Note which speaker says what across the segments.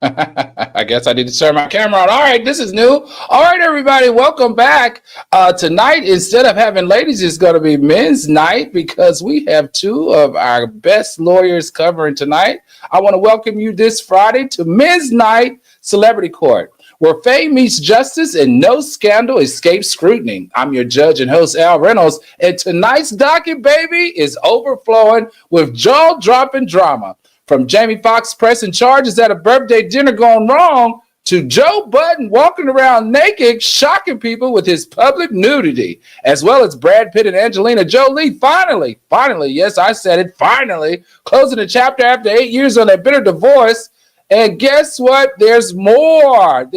Speaker 1: I guess I need to turn my camera on. All right, this is new. All right, everybody, welcome back. Tonight, instead of having ladies, it's going to be men's night because we have two of our best lawyers covering tonight. I want to welcome you this Friday to Men's Night Celebrity Court, where fame meets justice and no scandal escapes scrutiny. I'm your judge and host, Al Reynolds, and tonight's docket, baby, is overflowing with jaw-dropping drama. From Jamie Foxx pressing charges at a birthday dinner gone wrong to Joe Budden walking around naked, shocking people with his public nudity, as well as Brad Pitt and Angelina Jolie finally, yes, I said it, finally, closing the chapter after 8 years on their bitter divorce. And guess what? There's more.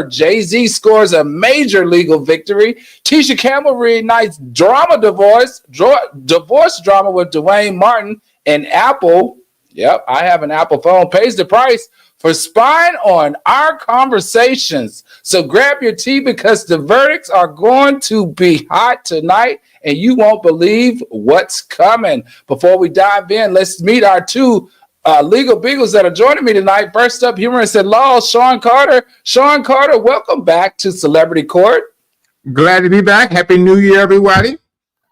Speaker 1: Jay-Z scores a major legal victory. Tisha Campbell reignites divorce drama with Duane Martin, and Apple, yep, I have an Apple phone, pays the price for spying on our conversations. So grab your tea because the verdicts are going to be hot tonight and you won't believe what's coming. Before we dive in, let's meet our two legal beagles that are joining me tonight. First up, humorist at law, Sean Carter. Sean Carter, welcome back to Celebrity Court.
Speaker 2: Glad to be back. Happy New Year, everybody.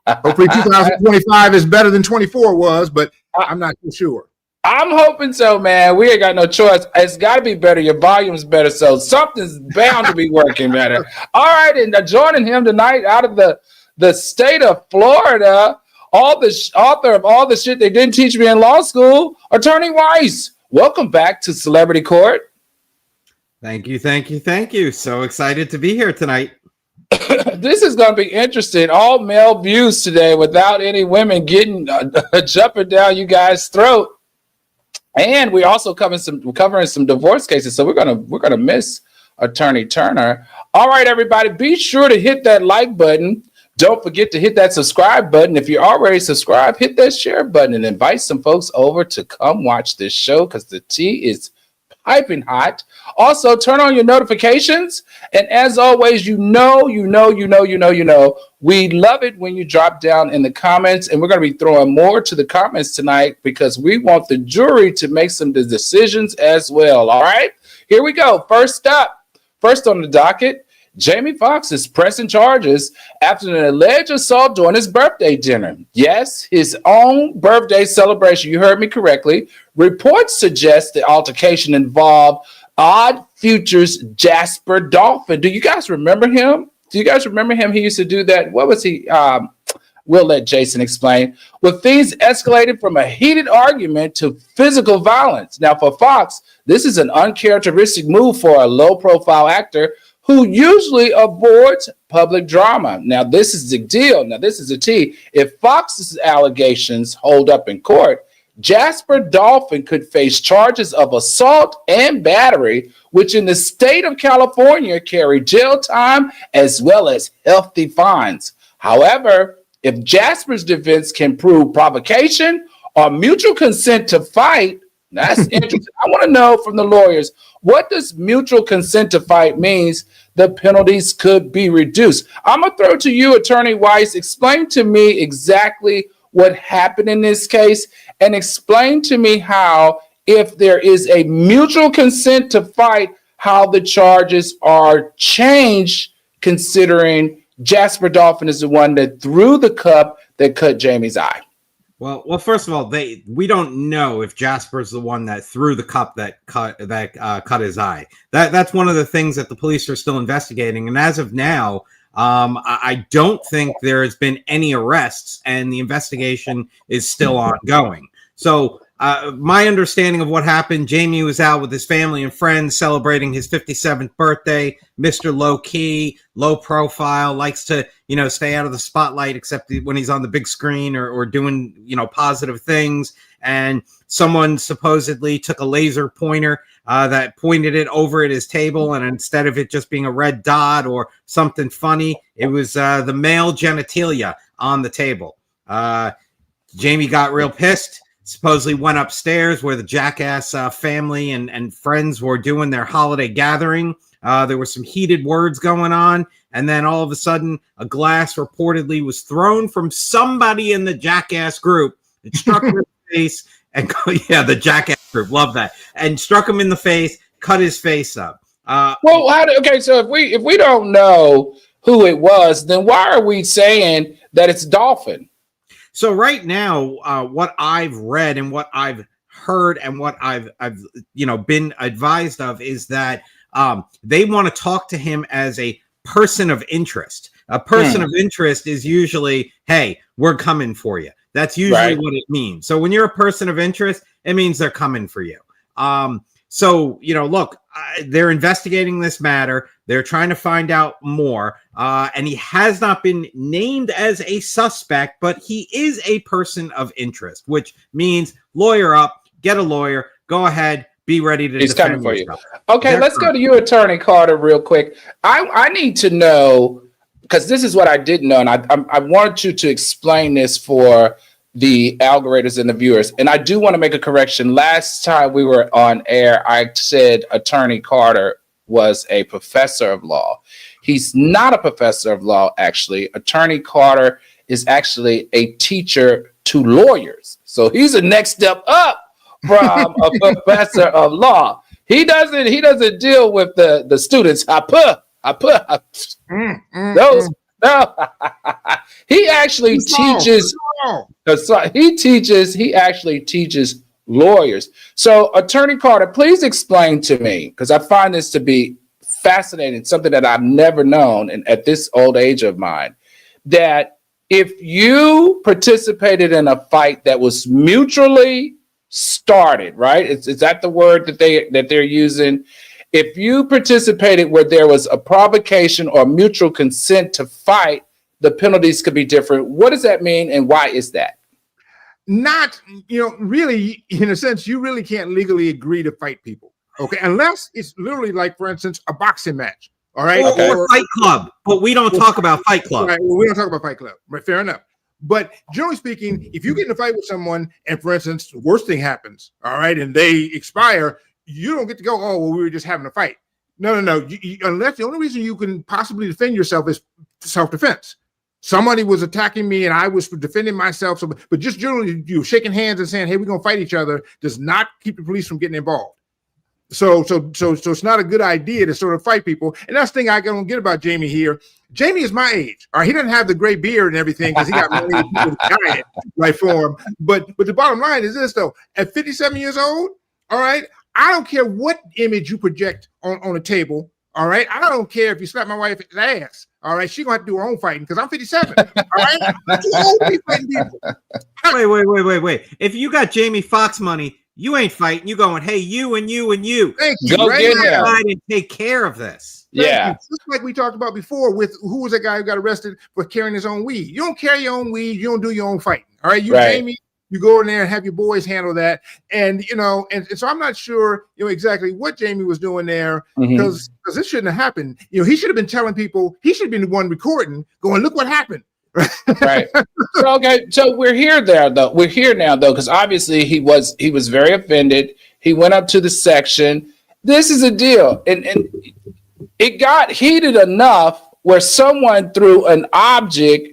Speaker 2: Hopefully 2025 is better than 24 was, but I'm not too sure.
Speaker 1: I'm hoping so, man. We ain't got no choice. It's got to be better. Your volume's better, so something's bound to be working better. All right, and joining him tonight out of the state of Florida, author of all the shit they didn't teach me in law school, Attorney Weiss. Welcome back to Celebrity Court.
Speaker 3: Thank you. So excited to be here tonight.
Speaker 1: This is going to be interesting. All male views today without any women getting jumping down you guys' throat. And we also covering some divorce cases, so we're gonna miss Attorney Turner. All right, everybody, be sure to hit that like button. Don't forget to hit that subscribe button. If you're already subscribed, hit that share button and invite some folks over to come watch this show because the tea is piping hot. Also, turn on your notifications. And as always, we love it when you drop down in the comments. And we're going to be throwing more to the comments tonight because we want the jury to make some decisions as well. All right, here we go. First on the docket, Jamie Foxx is pressing charges after an alleged assault during his birthday dinner. Yes, his own birthday celebration. You heard me correctly. Reports suggest the altercation involved Odd Future's Jasper Dolphin. Do you guys remember him? He used to do that. What was he? We'll let Jason explain. With things escalated from a heated argument to physical violence. Now, for Fox, this is an uncharacteristic move for a low-profile actor who usually avoids public drama. Now, this is the deal. Now, this is the tea. If Fox's allegations hold up in court, Jasper Dolphin could face charges of assault and battery, which in the state of California carry jail time as well as hefty fines. However, if Jasper's defense can prove provocation or mutual consent to fight, that's interesting. I want to know from the lawyers, what does mutual consent to fight means? The penalties could be reduced. I'm going to throw to you, Attorney Weiss. Explain to me exactly what happened in this case and explain to me how, if there is a mutual consent to fight, how the charges are changed considering Jasper Dolphin is the one that threw the cup that cut Jamie's eye.
Speaker 3: Well, first of all, we don't know if Jasper's the one that threw the cup that cut his eye. That's one of the things that the police are still investigating. And as of now, I don't think there has been any arrests, and the investigation is still ongoing. So my understanding of what happened, Jamie was out with his family and friends celebrating his 57th birthday. Mr. Low key, low profile, likes to, stay out of the spotlight except when he's on the big screen or doing, positive things. And someone supposedly took a laser pointer that pointed it over at his table. And instead of it just being a red dot or something funny, it was the male genitalia on the table. Jamie got real pissed. Supposedly went upstairs where the jackass family and friends were doing their holiday gathering. There were some heated words going on. And then all of a sudden, a glass reportedly was thrown from somebody in the jackass group. It struck her in the face, and yeah, the jackass group, love that, and struck him in the face, cut his face up.
Speaker 1: Well, okay, so if we don't know who it was, then why are we saying that it's Dolphin?
Speaker 3: So right now, what I've read and what I've heard and what I've been advised of is that they want to talk to him as a person of interest. A person of interest is usually, hey, we're coming for you. That's usually what it means. So when you're a person of interest, it means they're coming for you. So, look, they're investigating this matter. They're trying to find out more. And he has not been named as a suspect, but he is a person of interest, which means lawyer up, get a lawyer, go ahead, be ready to
Speaker 1: He's
Speaker 3: defend
Speaker 1: coming for
Speaker 3: yourself.
Speaker 1: you. Okay, let's go to you, Attorney Carter, real quick. I need to know, because this is what I didn't know, and I want you to explain this for the algorithms and the viewers. And I do want to make a correction. Last time we were on air, I said Attorney Carter was a professor of law. He's not a professor of law, actually. Attorney Carter is actually a teacher to lawyers. So he's a next step up from a professor of law. He doesn't deal with the students. Those. No, he actually teaches. He actually teaches lawyers. So, Attorney Carter, please explain to me, because I find this to be fascinating, something that I've never known, and at this old age of mine, that if you participated in a fight that was mutually started, right? Is that the word that they're using? If you participated where there was a provocation or mutual consent to fight, the penalties could be different. What does that mean, and why is that?
Speaker 2: Not, really, in a sense, you really can't legally agree to fight people, okay? Unless it's literally like, for instance, a boxing match, all right?
Speaker 3: Or Fight Club, but we don't talk about Fight Club.
Speaker 2: Right, well, we don't talk about Fight Club, right? Fair enough. But generally speaking, if you get in a fight with someone and, for instance, the worst thing happens, all right, and they expire, you don't get to go, oh, well, we were just having a fight. No. Unless the only reason you can possibly defend yourself is self-defense. Somebody was attacking me and I was defending myself. So, but just generally, shaking hands and saying, hey, we're going to fight each other does not keep the police from getting involved. So it's not a good idea to sort of fight people. And that's the thing I don't get about Jamie here. Jamie is my age. All right, he doesn't have the gray beard and everything because he got married with a giant right for him. But the bottom line is this, though. At 57 years old, all right, I don't care what image you project on a table. All right. I don't care if you slap my wife's ass. All right. She's going to have to do her own fighting because I'm 57. All right. I'm too old to be fighting people.
Speaker 3: Wait. If you got Jamie Foxx money, you ain't fighting. You going, hey, you and you and you.
Speaker 2: Thank you.
Speaker 1: Go get him.
Speaker 3: And take care of this.
Speaker 1: Yeah.
Speaker 2: Just like we talked about before with who was that guy who got arrested for carrying his own weed. You don't carry your own weed. You don't do your own fighting. All right. You, Jamie. You go in there and have your boys handle that. And, and so I'm not sure, exactly what Jamie was doing there because this shouldn't have happened. He should have been telling people, he should have been the one recording going, look what happened.
Speaker 1: Right. So we're here now, though, because obviously he was very offended. He went up to the section. This is a deal. And it got heated enough where someone threw an object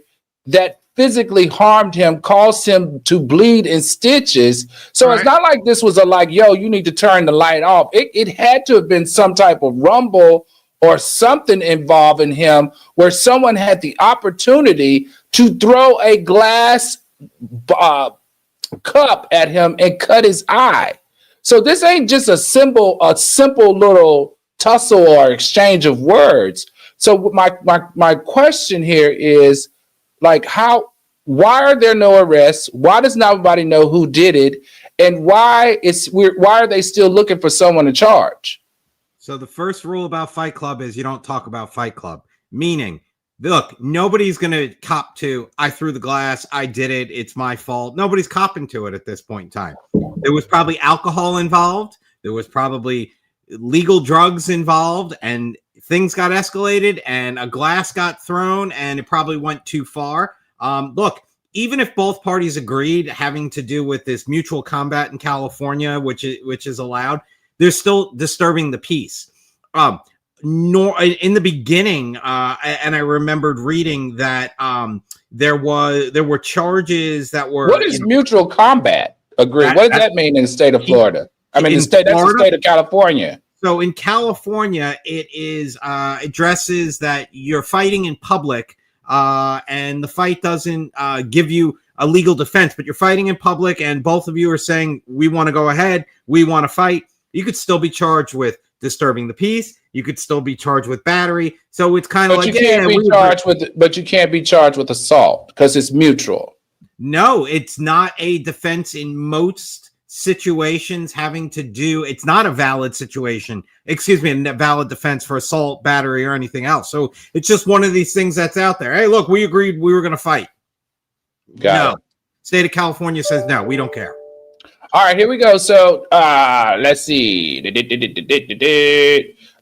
Speaker 1: that physically harmed him, caused him to bleed in stitches. So It's not like this was yo, you need to turn the light off. It had to have been some type of rumble or something involving him where someone had the opportunity to throw a glass cup at him and cut his eye. So this ain't just a simple little tussle or exchange of words. So my question here is, why are there no arrests? Why does nobody know who did it? And why are they still looking for someone to charge?
Speaker 3: So the first rule about Fight Club is you don't talk about Fight Club. Meaning, look, nobody's going to cop to, I threw the glass, I did it, it's my fault. Nobody's copping to it at this point in time. There was probably alcohol involved. There was probably legal drugs involved, and things got escalated, and a glass got thrown, and it probably went too far. Look, even if both parties agreed having to do with this mutual combat in California, which is allowed, they're still disturbing the peace. Nor in the beginning, and I remembered reading that there were charges that were.
Speaker 1: What is mutual combat? Agree. What does that mean in the state of Florida? I mean, that's the state of California.
Speaker 3: So in California, it addresses that you're fighting in public, and the fight doesn't give you a legal defense, but you're fighting in public, and both of you are saying, we want to go ahead, we want to fight. You could still be charged with disturbing the peace. You could still be charged with battery. So it's kind of like,
Speaker 1: but you can't be charged with assault because it's mutual.
Speaker 3: No, it's not a defense in most situations having to do. It's not a valid situation. Excuse me, a valid defense for assault, battery, or anything else. So it's just one of these things that's out there. Hey, look, we agreed we were going to fight. No, state of California says no, we don't care.
Speaker 1: All right, here we go. So let's see.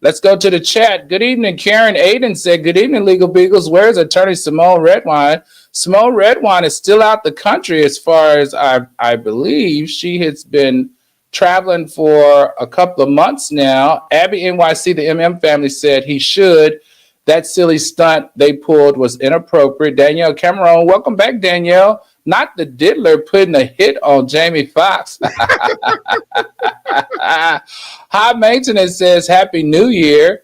Speaker 1: Let's go to the chat. Good evening. Karen Aiden said, good evening, Legal Beagles. Where's attorney Simone Redwine? Simone Redwine is still out the country as far as I believe. She has been traveling for a couple of months now. Abby NYC, the MM family, said he should. That silly stunt they pulled was inappropriate. Danielle Cameron, welcome back, Danielle. Not the diddler putting a hit on Jamie Foxx. High Maintenance says, Happy New Year.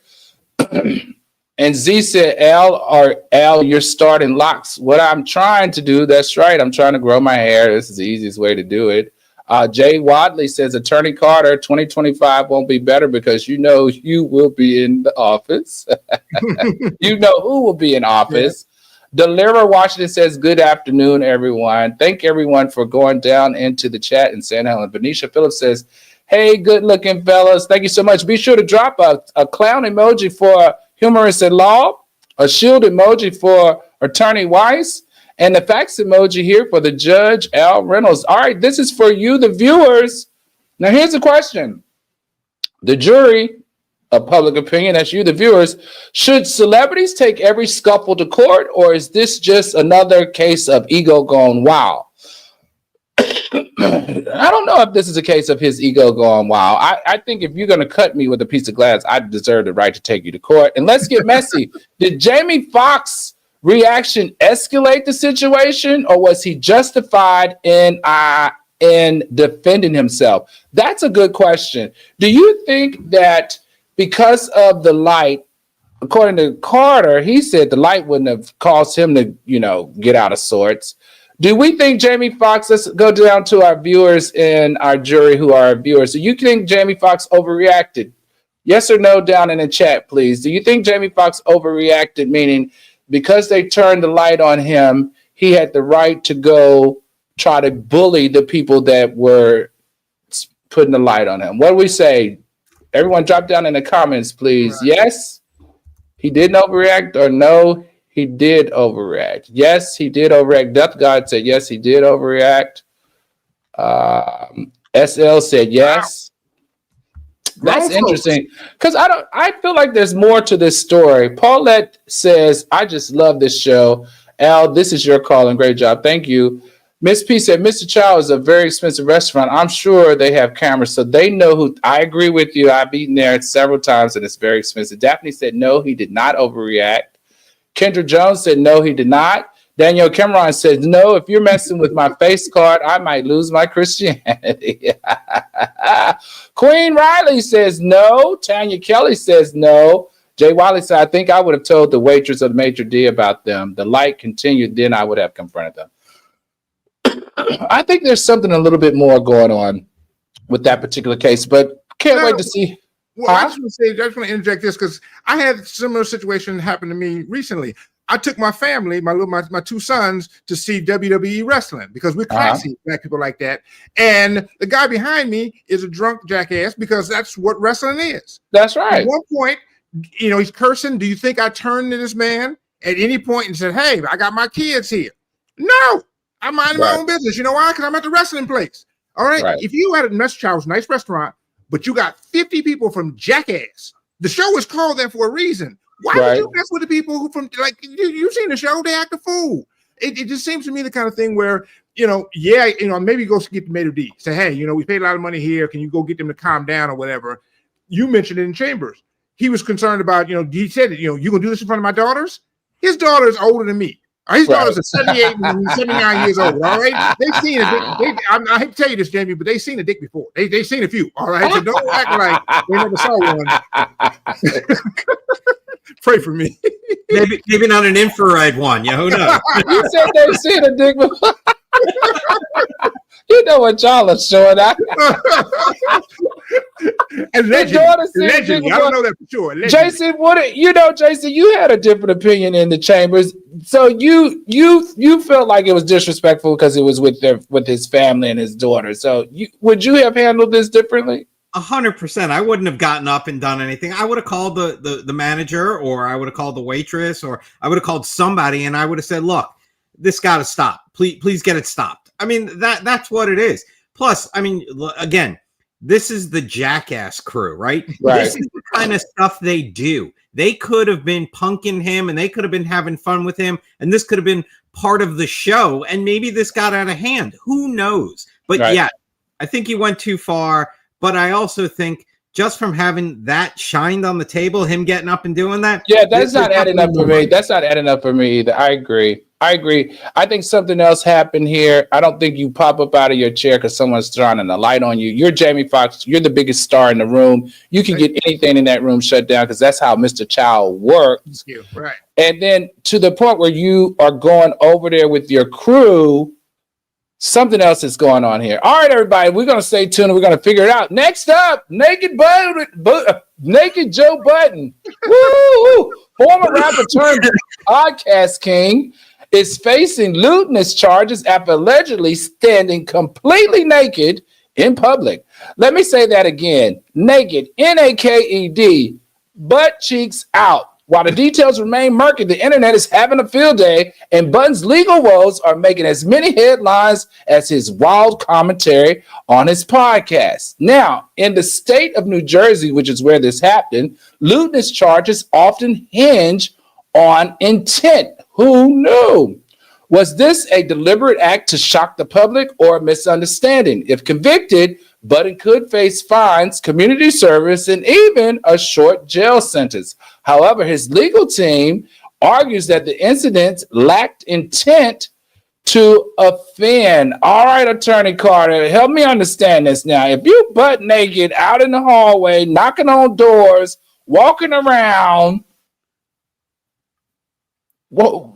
Speaker 1: And Z said, Al, you're starting locks. What I'm trying to do, that's right. I'm trying to grow my hair. This is the easiest way to do it. Jay Wadley says, Attorney Carter, 2025 won't be better because you know you will be in the office. You know who will be in office. Yeah. Deliver Washington says, good afternoon, everyone. Thank everyone for going down into the chat in San Helen. Venetia Phillips says, hey, good looking fellas. Thank you so much. Be sure to drop a clown emoji for humorous at law, a shield emoji for Attorney Weiss, and the fax emoji here for the judge, Al Reynolds. All right, this is for you, the viewers. Now, here's the question. The jury of public opinion, that's you, the viewers, should celebrities take every scuffle to court, or is this just another case of ego gone wild? I don't know if this is a case of his ego going wild. I think if you're going to cut me with a piece of glass, I deserve the right to take you to court. And let's get messy. Did Jamie Foxx reaction escalate the situation, or was he justified in defending himself? That's a good question. Do you think that because of the light, according to Carter, he said the light wouldn't have caused him to, get out of sorts? Do we think Jamie Foxx, let's go down to our viewers and our jury who are our viewers. Do you think Jamie Foxx overreacted? Yes or no down in the chat, please. Do you think Jamie Foxx overreacted, meaning because they turned the light on him, he had the right to go try to bully the people that were putting the light on him? What do we say? Everyone drop down in the comments, please. Right. Yes, he didn't overreact, or no, he did overreact. Yes, he did overreact. Death God said, yes, he did overreact. SL said, yes. Wow. That's interesting because I feel like there's more to this story. Paulette says, I just love this show. Al, this is your call and great job. Thank you. Miss P said, Mr. Chow is a very expensive restaurant. I'm sure they have cameras, so they know who. I agree with you. I've eaten there several times, and it's very expensive. Daphne said, no, he did not overreact. Kendra Jones said, no, he did not. Daniel Cameron said, no, if you're messing with my face card, I might lose my Christianity. Queen Riley says, no. Tanya Kelly says, no. Jay Wiley said, I think I would have told the waitress of the maitre d' about them. The light continued, then I would have confronted them. I think there's something a little bit more going on with that particular case, but can't wait to see.
Speaker 2: Well, I just want to interject this because I had a similar situation happen to me recently. I took my family, my two sons, to see WWE wrestling because we're classy black people like that. And the guy behind me is a drunk jackass because that's what wrestling is.
Speaker 1: That's right.
Speaker 2: At one point, he's cursing. Do you think I turned to this man at any point and said, hey, I got my kids here? No. I'm minding my own business. You know why? Because I'm at the wrestling place. All right. If you had a nice restaurant, but you got 50 people from Jackass, the show is called that for a reason. Why would you mess with the people who from you've seen the show? They act a fool. It just seems to me the kind of thing where maybe go get the maitre d'. Say, hey, we paid a lot of money here. Can you go get them to calm down or whatever? You mentioned it in Chambers. He was concerned about he said it. You gonna do this in front of my daughters? His daughter is older than me. His daughters are 78 and 79 years old. All right, they've seen it. I hate to tell you this, Jamie, but they've seen a dick before. They've seen a few. All right, so don't act like they never saw one. Pray for me.
Speaker 3: maybe not an infrared one. Yeah, who knows?
Speaker 1: You said they've seen a dick before. You know what y'all are showing out.
Speaker 2: Allegedly, I don't know that for sure. Allegedly.
Speaker 1: Jason, Jason, you had a different opinion in the chambers. So you felt like it was disrespectful because it was with his family and his daughter. So would you have handled this differently?
Speaker 3: 100%. I wouldn't have gotten up and done anything. I would have called the manager, or I would have called the waitress, or I would have called somebody, and I would have said, "Look, this got to stop. Please get it stopped." I mean, that's what it is. Plus, I mean, again, this is the Jackass crew, right? This is the kind of stuff they do. They could have been punking him, and they could have been having fun with him, and this could have been part of the show, and maybe this got out of hand. Who knows? But yeah, I think he went too far. But I also think just from having that shined on the table, him getting up and doing that.
Speaker 1: Yeah, that's not adding up for me. That's not adding up for me either. I agree. I think something else happened here. I don't think you pop up out of your chair because someone's shining a light on you. You're Jamie Foxx. You're the biggest star in the room. You can get anything in that room shut down because that's how Mr. Child works.
Speaker 2: Right.
Speaker 1: And then to the point where you are going over there with your crew, something else is going on here. All right, everybody, we're going to stay tuned and we're going to figure it out. Next up, Naked Joe Budden. Woo! Former rapper turned podcast king is facing lewdness charges after allegedly standing completely naked in public. Let me say that again. Naked, N-A-K-E-D, butt cheeks out. While the details remain murky, the internet is having a field day, and Budden's legal woes are making as many headlines as his wild commentary on his podcast. Now, in the state of New Jersey, which is where this happened, lewdness charges often hinge on intent. Who knew? Was this a deliberate act to shock the public or a misunderstanding? If convicted, Budden could face fines, community service, and even a short jail sentence. However, his legal team argues that the incident lacked intent to offend. All right, Attorney Carter, help me understand this now. If you butt naked out in the hallway, knocking on doors, walking around, what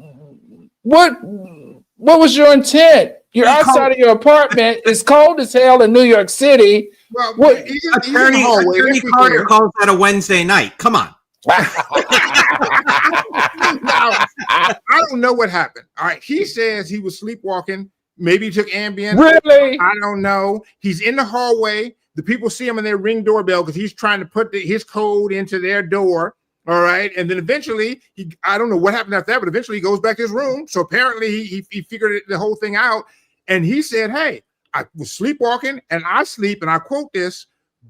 Speaker 1: was your intent? You're outside of your apartment. It's cold as hell in New York City.
Speaker 2: Well,
Speaker 3: Attorney Carter calls that a Wednesday night. Come on.
Speaker 2: Now, I don't know what happened. All right. He says he was sleepwalking. Maybe he took Ambien.
Speaker 1: Really?
Speaker 2: I don't know. He's in the hallway. The people see him in their Ring doorbell because he's trying to put his code into their door. All right. And then eventually, I don't know what happened after that, but eventually he goes back to his room. So apparently he figured the whole thing out. And he said, hey, I was sleepwalking and I sleep, and I quote this,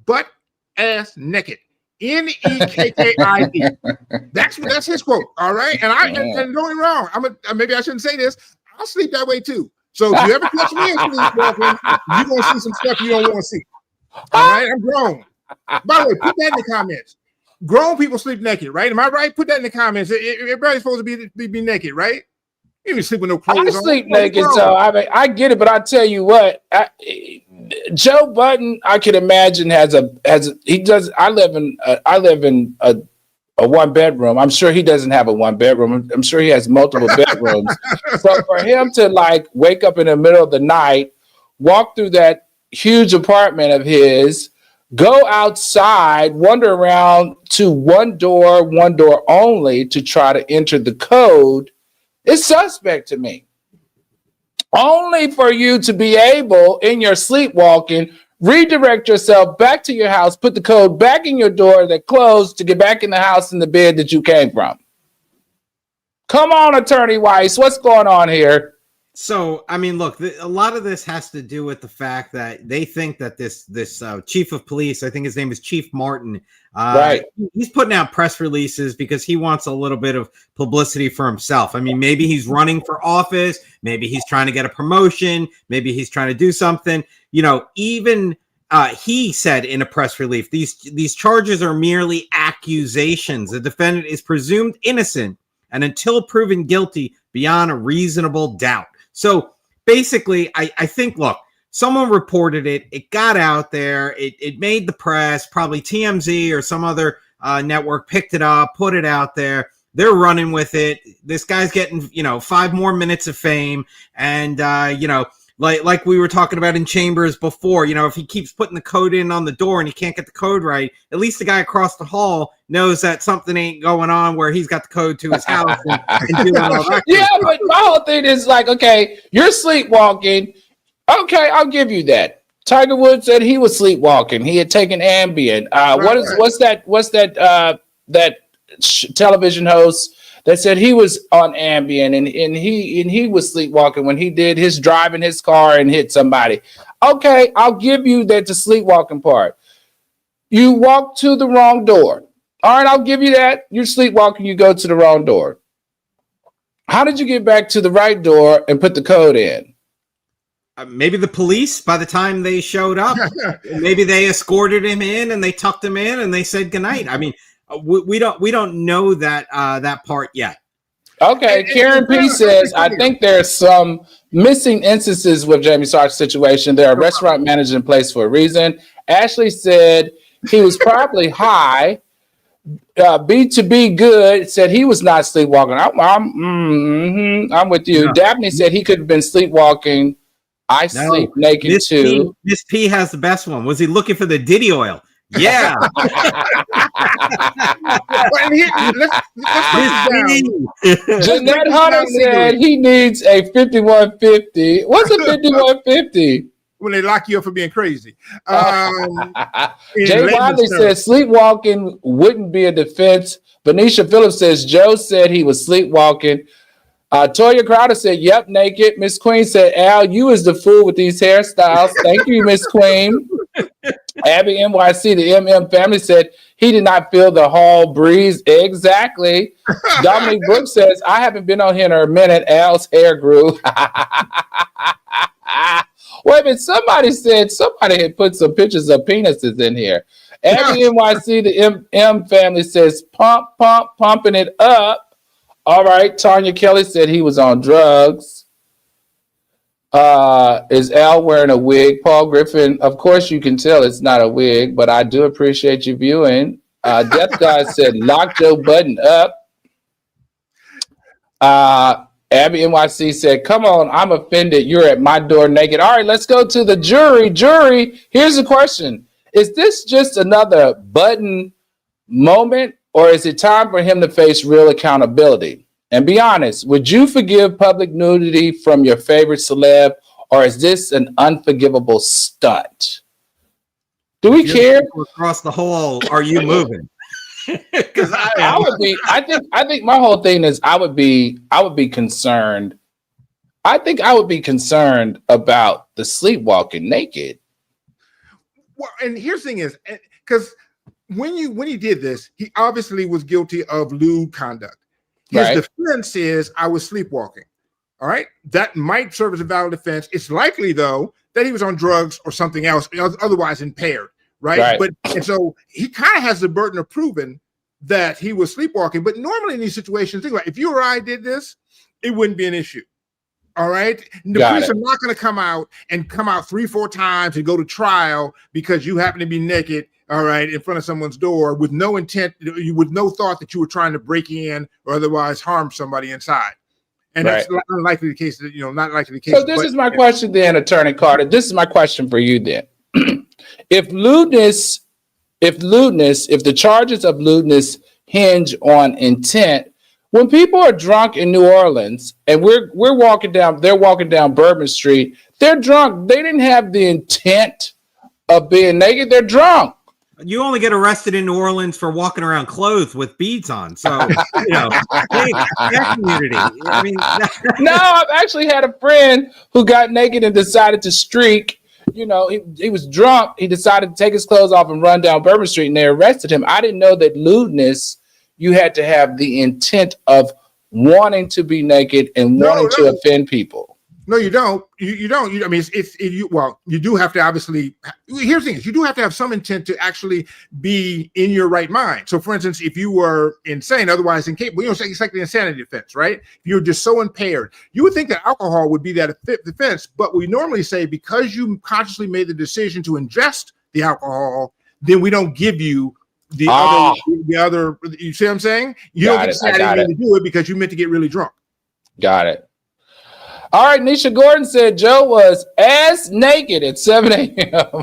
Speaker 2: butt ass naked. N-E-K-K-I-D. That's his quote. All right. And don't get me wrong. Maybe I shouldn't say this. I'll sleep that way too. So if you ever catch me sleepwalking, you're going to see some stuff you don't want to see. All right. I'm grown. By the way, put that in the comments. Grown people sleep naked, right? Am I right? Put that in the comments. Everybody's supposed to be naked, right? You don't sleep with no clothes on.
Speaker 1: I sleep naked, so I get it. But I tell you what, Joe Budden, I can imagine he does. I live in a one bedroom. I'm sure he doesn't have a one bedroom. I'm sure he has multiple bedrooms. So for him to like wake up in the middle of the night, walk through that huge apartment of his, go outside, wander around to one door only to try to enter the code, it's suspect to me. Only for you to be able, in your sleepwalking, redirect yourself back to your house, put the code back in your door that closed to get back in the house in the bed that you came from. Come on, Attorney Weiss, what's going on here?
Speaker 3: So, I mean, look, a lot of this has to do with the fact that they think that this chief of police, I think his name is Chief Martin,
Speaker 1: right?
Speaker 3: He's putting out press releases because he wants a little bit of publicity for himself. I mean, maybe he's running for office, maybe he's trying to get a promotion, maybe he's trying to do something. You know, even he said in a press release, these charges are merely accusations. The defendant is presumed innocent and until proven guilty beyond a reasonable doubt. So basically, I think, look, someone reported it. It got out there. It made the press. Probably TMZ or some other network picked it up, put it out there. They're running with it. This guy's getting, 5 more minutes of fame. And, like we were talking about in Chambers before, if he keeps putting the code in on the door and he can't get the code right, at least the guy across the hall knows that something ain't going on where he's got the code to his house. And doing all that
Speaker 1: but my whole thing is like, okay, you're sleepwalking. Okay, I'll give you that. Tiger Woods said he was sleepwalking. He had taken Ambien. What's that television host that said he was on Ambien and he was sleepwalking when he did his driving his car and hit somebody. Okay, I'll give you that, the sleepwalking part. You walk to the wrong door. All right, I'll give you that. You're sleepwalking, you go to the wrong door. How did you get back to the right door and put the code in?
Speaker 3: Maybe the police, by the time they showed up, maybe they escorted him in and they tucked him in and they said goodnight. I mean, we don't know that part yet.
Speaker 1: Okay, Karen P says, I think there's some missing instances with Jamie Foxx's situation. There are restaurant managers in place for a reason. Ashley said he was probably high. B2B Good said he was not sleepwalking. I'm with you. No. Daphne said he could have been sleepwalking. Sleep naked too.
Speaker 3: Miss P has the best one. Was he looking for the Diddy oil? Yeah.
Speaker 1: Jeanette Hunter said he needs a 5150. What's a 5150?
Speaker 2: When they lock you up for being crazy.
Speaker 1: Jay Wiley says sleepwalking wouldn't be a defense. Benicia Phillips says Joe said he was sleepwalking. Toya Crowder said, yep, naked. Miss Queen said, Al, you is the fool with these hairstyles. Thank you, Miss Queen. Abby NYC, the MM family said he did not feel the hall breeze. Exactly. Dominic Brooks says, I haven't been on here in a minute. Al's hair grew. Wait a minute. Somebody had put some pictures of penises in here. Abby NYC, the M family says, pumping it up. All right, Tanya Kelly said he was on drugs. Is Al wearing a wig? Paul Griffin, of course you can tell it's not a wig, but I do appreciate you viewing. Death God said, lock Joe Budden up. Abby NYC said, come on, I'm offended. You're at my door naked. All right, let's go to the jury. Jury, here's the question. Is this just another Budden moment? Or is it time for him to face real accountability? And be honest, would you forgive public nudity from your favorite celeb, or is this an unforgivable stunt? Do we care?
Speaker 3: Across the hall, are you moving?
Speaker 1: Because I would be. I think my whole thing is I would be concerned. I think I would be concerned about the sleepwalking naked.
Speaker 2: Well, and here's the thing is, because when he did this, he obviously was guilty of lewd conduct. His defense is I was sleepwalking. All right. That might serve as a valid defense. It's likely, though, that he was on drugs or something else, otherwise impaired. Right. And so he kind of has the burden of proving that he was sleepwalking. But normally in these situations, think about it, if you or I did this, it wouldn't be an issue. All right. The police are not going to come out 3-4 times and go to trial because you happen to be naked. All right, in front of someone's door with no intent, with no thought that you were trying to break in or otherwise harm somebody inside. And that's not likely the case. Not likely the case.
Speaker 1: So this is my question then, Attorney Carter. This is my question for you then. If the charges of lewdness hinge on intent, when people are drunk in New Orleans and they're walking down Bourbon Street, they're drunk. They didn't have the intent of being naked. They're drunk.
Speaker 3: You only get arrested in New Orleans for walking around clothed with beads on. So, that community. I mean,
Speaker 1: no, I've actually had a friend who got naked and decided to streak. He was drunk. He decided to take his clothes off and run down Bourbon Street, and they arrested him. I didn't know that lewdness, you had to have the intent of wanting to be naked and wanting to offend people.
Speaker 2: No, you don't. You don't. I mean, you do have to obviously. Here's the thing: is you do have to have some intent to actually be in your right mind. So, for instance, if you were insane, otherwise incapable, it's like the insanity defense, right? If you're just so impaired, you would think that alcohol would be that defense. But we normally say because you consciously made the decision to ingest the alcohol, then we don't give you the other. You see what I'm saying? You don't get to do it because you meant to get really drunk.
Speaker 1: Got it. All right, Nisha Gordon said Joe was ass naked at 7 a.m. All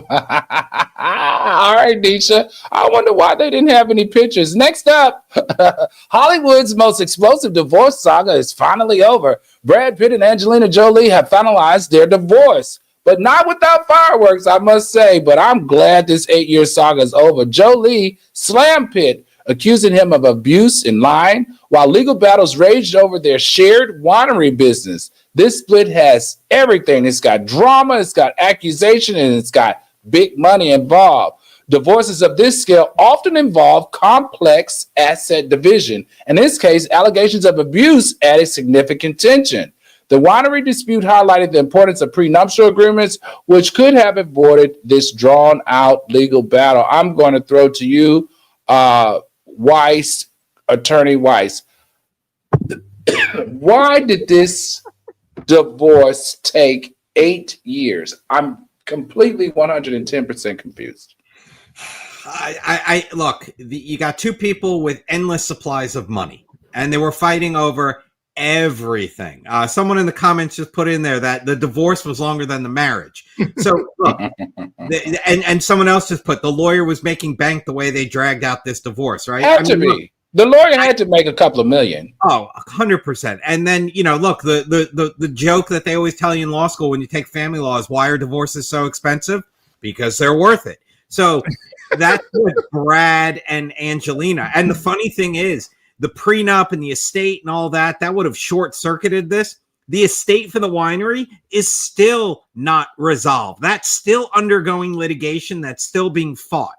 Speaker 1: right, Nisha. I wonder why they didn't have any pictures. Next up, Hollywood's most explosive divorce saga is finally over. Brad Pitt and Angelina Jolie have finalized their divorce, but not without fireworks, I must say. But I'm glad this 8-year saga is over. Jolie slammed Pitt, accusing him of abuse in line, while legal battles raged over their shared winery business. This split has everything. It's got drama, it's got accusation, and it's got big money involved. Divorces of this scale often involve complex asset division. In this case, allegations of abuse added significant tension. The winery dispute highlighted the importance of prenuptial agreements, which could have avoided this drawn-out legal battle. I'm going to throw to you, Weiss, Attorney Weiss. Why did this divorce take 8 years? I'm completely 110% confused.
Speaker 3: I look, you got two people with endless supplies of money, and they were fighting over everything. Someone in the comments just put in there that the divorce was longer than the marriage. So look, and someone else just put the lawyer was making bank the way they dragged out this divorce, right?
Speaker 1: Had to be. The lawyer had to make a couple of million.
Speaker 3: Oh, 100%. And then, look, the joke that they always tell you in law school when you take family law is why are divorces so expensive? Because they're worth it. So that's with Brad and Angelina. And the funny thing is, the prenup and the estate and all that would have short-circuited this. The estate for the winery is still not resolved. That's still undergoing litigation. That's still being fought.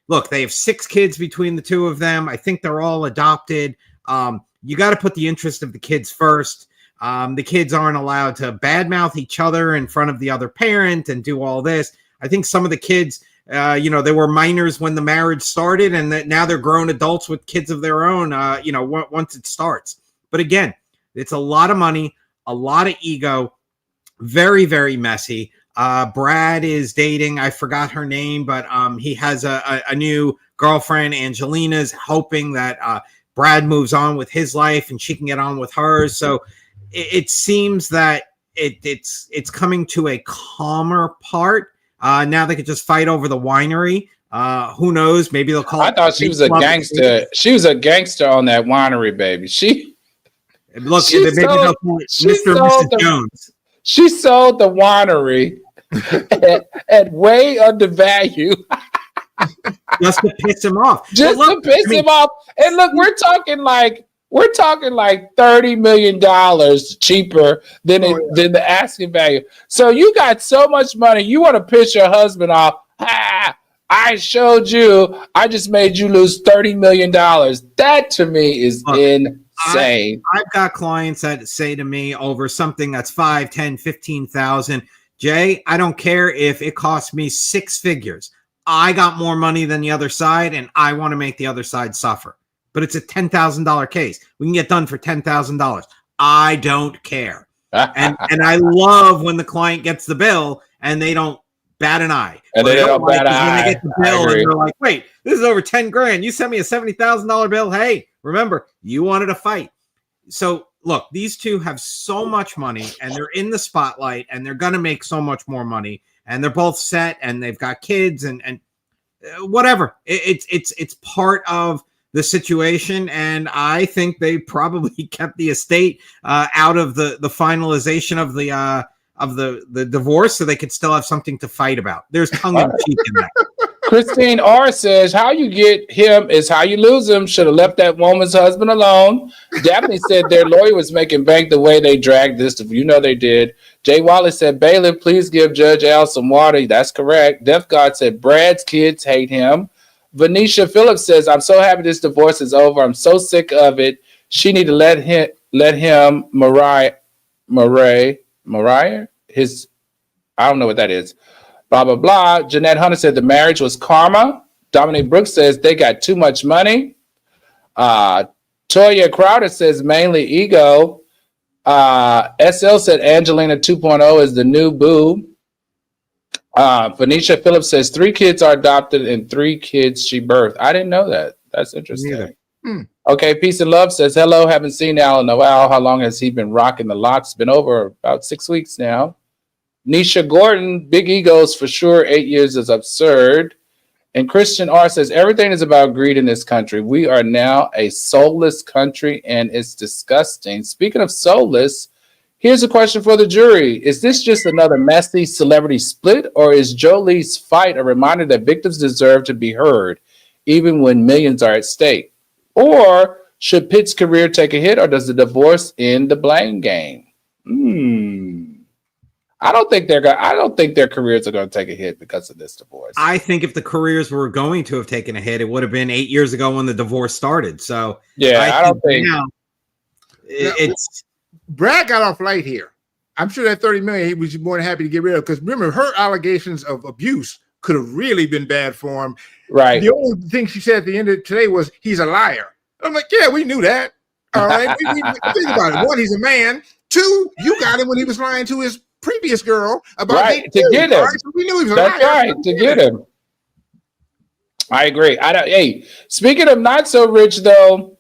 Speaker 3: Look, they have 6 kids between the two of them. I think they're all adopted. You got to put the interest of the kids first. The kids aren't allowed to badmouth each other in front of the other parent and do all this. I think some of the kids, they were minors when the marriage started, and that now they're grown adults with kids of their own, once it starts. But again, it's a lot of money, a lot of ego, very, very messy. Brad is dating, I forgot her name, but he has a new girlfriend. Angelina's hoping that Brad moves on with his life and she can get on with hers. So it seems that it's coming to a calmer part. Now they could just fight over the winery. Who knows? Maybe they'll call.
Speaker 1: I thought she was a gangster. She was a gangster on that winery, baby.
Speaker 3: Look, maybe they'll call it Mr. and Mrs. Jones.
Speaker 1: She sold the winery at way undervalue.
Speaker 3: Just to piss him off.
Speaker 1: To piss him off. And look, we're talking like $30 million cheaper than the asking value. So you got so much money, you want to piss your husband off. I showed you, I just made you lose $30 million. That to me is insane.
Speaker 3: I've got clients that say to me over something that's 5, 10, 15,000. Jay, I don't care if it costs me 6 figures. I got more money than the other side, and I want to make the other side suffer. But it's a $10,000 case. We can get done for $10,000. I don't care. And I love when the client gets the bill and they don't bat an eye.
Speaker 1: And they don't bat an eye.
Speaker 3: When they get the bill and they're like, wait, this is over 10 grand. You sent me a $70,000 bill. Hey, remember, you wanted a fight. So look, these two have so much money and they're in the spotlight and they're going to make so much more money. And they're both set and they've got kids and whatever. It's part of the situation, and I think they probably kept the estate out of the finalization of the divorce, so they could still have something to fight about. There's tongue in cheek in that.
Speaker 1: Christine R says, "How you get him is how you lose him. Should have left that woman's husband alone." Daphne said their lawyer was making bank the way they dragged this. You know they did. Jay Wallace said, "Bailiff, please give Judge Al some water." That's correct. Death God said, "Brad's kids hate him." Venetia Phillips says, "I'm so happy this divorce is over. I'm so sick of it. She need to let him, Murray, Mariah. I don't know what that is. Blah, blah, blah. Jeanette Hunter said the marriage was karma. Dominic Brooks says they got too much money. Toya Crowder says mainly ego. SL said Angelina 2.0 is the new boo. Phoenicia Phillips says 3 kids are adopted and 3 kids she birthed. I didn't know that. That's interesting. Okay, Peace and Love says, hello, haven't seen Al in a while. How long has he been rocking the lots? Been over about 6 weeks now. Nisha Gordon, big egos for sure. 8 years is absurd. And Christian R says, everything is about greed in this country. We are now a soulless country and it's disgusting. Speaking of soulless, here's a question for the jury. Is this just another messy celebrity split, or is Jolie's fight a reminder that victims deserve to be heard, even when millions are at stake? Or should Pitt's career take a hit, or does the divorce end the blame game? I don't think their careers are going to take a hit because of this divorce.
Speaker 3: I think if the careers were going to have taken a hit, it would have been 8 years ago when the divorce started. So
Speaker 1: yeah, I don't think
Speaker 3: now it's
Speaker 2: Brad got off light here. I'm sure that $30 million he was more than happy to get rid of, because remember, her allegations of abuse could have really been bad for him.
Speaker 1: Right.
Speaker 2: The only thing she said at the end of today was he's a liar. I'm like, yeah, we knew that. All right. Think about it. 1, he's a man. 2, you got him when he was lying to his previous girl about
Speaker 1: to get him.
Speaker 2: Right? So we knew he was a
Speaker 1: That's
Speaker 2: liar.
Speaker 1: right, to get him. I agree. Hey, speaking of not so rich though,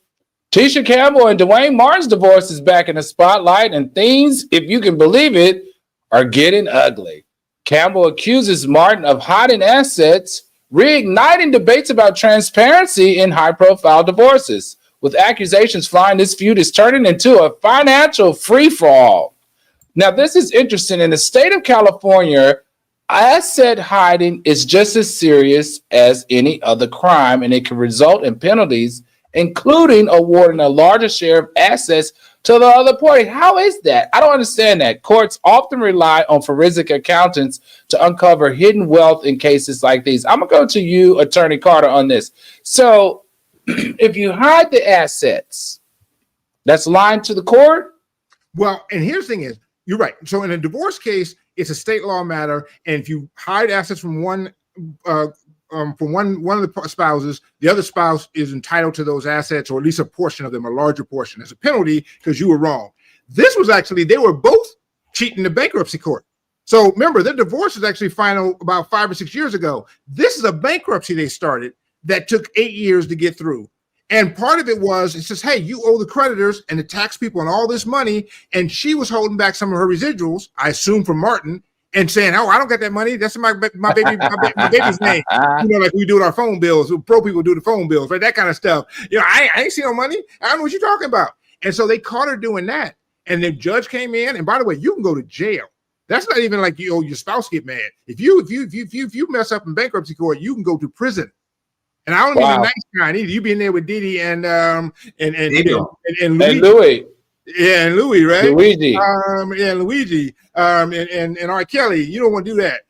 Speaker 1: Tisha Campbell and Duane Martin's divorce is back in the spotlight, and things, if you can believe it, are getting ugly. Campbell accuses Martin of hiding assets, reigniting debates about transparency in high-profile divorces. With accusations flying, this feud is turning into a financial free-for-all. Now, this is interesting. In the state of California, asset hiding is just as serious as any other crime, and it can result in penalties, including awarding a larger share of assets to the other party. How is that? I don't understand that. Courts often rely on forensic accountants to uncover hidden wealth in cases like these. I'm going to go to you, Attorney Carter, on this. So if you hide the assets, that's lying to the court?
Speaker 2: Well, and here's the thing is, you're right. So in a divorce case, it's a state law matter, and if you hide assets from one of the spouses, the other spouse is entitled to those assets, or at least a portion of them, a larger portion, as a penalty because you were wrong. This was actually, they were both cheating the bankruptcy court. So remember, their divorce was actually final about 5 or 6 years ago. This is a bankruptcy they started that took 8 years to get through. And part of it was, it says, hey, you owe the creditors and the tax people and all this money. And she was holding back some of her residuals, I assume from Martin, and saying, oh, I don't got that money. That's my baby's name. You know, like we do with our phone bills. Pro people do the phone bills, right? That kind of stuff. You know, I ain't see no money. I don't know what you're talking about. And so they caught her doing that. And the judge came in. And by the way, you can go to jail. That's not even like your spouse get mad. If you mess up in bankruptcy court, you can go to prison. And I don't mean a nice kind either. You be in there with Didi and
Speaker 1: Louis.
Speaker 2: Yeah, and Louis, right?
Speaker 1: Luigi.
Speaker 2: And Luigi. And R. Kelly. You don't want to do that.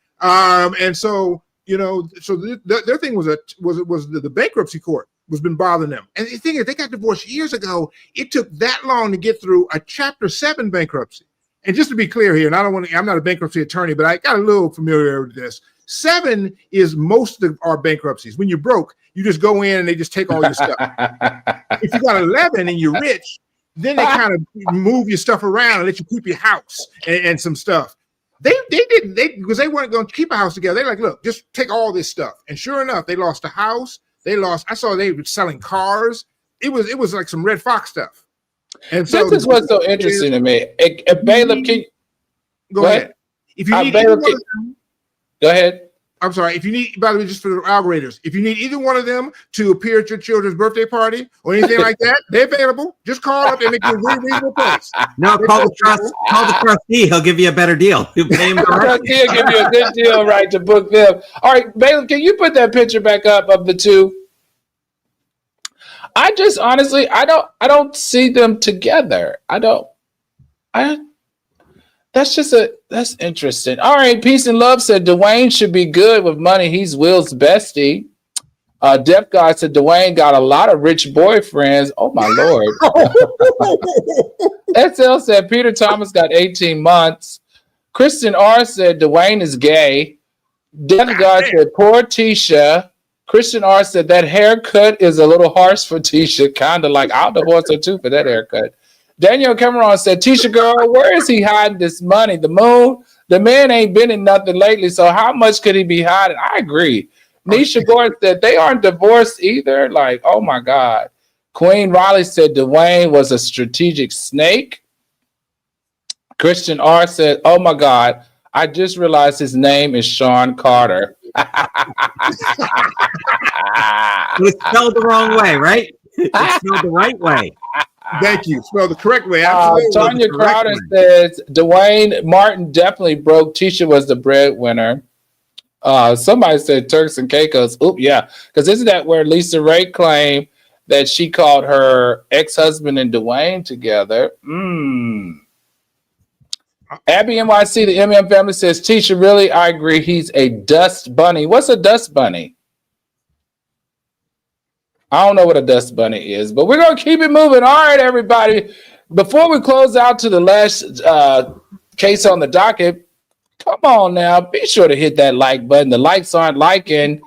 Speaker 2: And so, you know, so their thing was the bankruptcy court was been bothering them. And the thing is, they got divorced years ago. It took that long to get through a Chapter 7 bankruptcy. And just to be clear here, and I'm not a bankruptcy attorney, but I got a little familiar with this. 7 is most of our bankruptcies. When you're broke, you just go in and they just take all your stuff. If you got 11 and you're rich, then they kind of move your stuff around and let you keep your house and some stuff. They didn't, because they weren't going to keep a house together. They're like, look, just take all this stuff. And sure enough, they lost a house. I saw they were selling cars. It was like some Red Fox stuff. And so
Speaker 1: this is what's so interesting to me. Bailiff,
Speaker 2: go ahead. If you need
Speaker 1: go ahead.
Speaker 2: I'm sorry. If you need, by the way, just for the algoriters, if you need either one of them to appear at your children's birthday party or anything like that, they're available. Just call up and make you a really reasonable price.
Speaker 3: No, call the trustee. He'll give you a better deal. You pay him
Speaker 1: the trustee will give you a good deal, right, to book them. All right, Bailey, can you put that picture back up of the two? I just honestly, I don't see them together. That's interesting. All right, Peace and Love said Duane should be good with money. He's Will's bestie. Deaf God said Duane got a lot of rich boyfriends. Oh my Lord. SL said Peter Thomas got 18 months. Kristen R said Duane is gay. Death God said poor Tisha. Christian R said that haircut is a little harsh for Tisha. Kind of like I'll divorce her too for that haircut. Daniel Cameron said, Tisha girl, where is he hiding this money? The moon? The man ain't been in nothing lately, so how much could he be hiding? I agree. Nisha Gordon said they aren't divorced either. Like, oh my God. Queen Riley said Duane was a strategic snake. Christian R said, oh my God, I just realized his name is Sean Carter.
Speaker 3: It's spelled the wrong way, right? It's spelled the right way.
Speaker 2: Thank you. Spelled the correct way. Absolutely.
Speaker 1: Tanya Crowder says Duane Martin definitely broke. Tisha was the breadwinner. Somebody said Turks and Caicos. Oop, yeah. Because isn't that where Lisa Ray claimed that she called her ex-husband and Duane together? Abby NYC, the MM family says, Tisha, really? I agree. He's a dust bunny. What's a dust bunny? I don't know what a dust bunny is, but we're going to keep it moving. All right, everybody. Before we close out to the last case on the docket, come on now. Be sure to hit that like button. The likes aren't liking.